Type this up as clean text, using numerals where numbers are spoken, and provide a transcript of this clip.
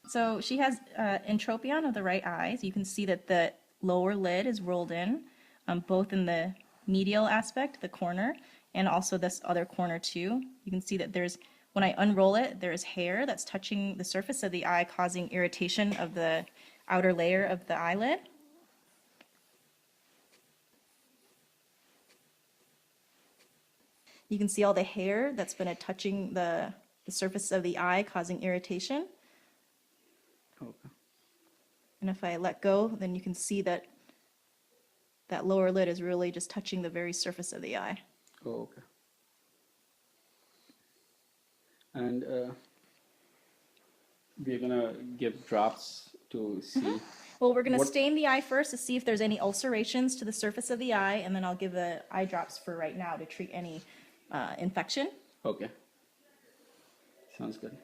So she has entropion of the right eye. So you can see that the lower lid is rolled in, both in the medial aspect, the corner, and also this other corner too. You can see that there's, when I unroll it, there is hair that's touching the surface of the eye, causing irritation of the outer layer of the eyelid. You can see all the hair that's been touching the surface of the eye, causing irritation. Okay. And if I let go, then you can see that that lower lid is really just touching the very surface of the eye. Oh, okay. And we're gonna give drops to see. Well, we're going to What? stain the eye first to see if there's any ulcerations to the surface of the eye, and then I'll give the eye drops for right now to treat any infection. Okay. Sounds good.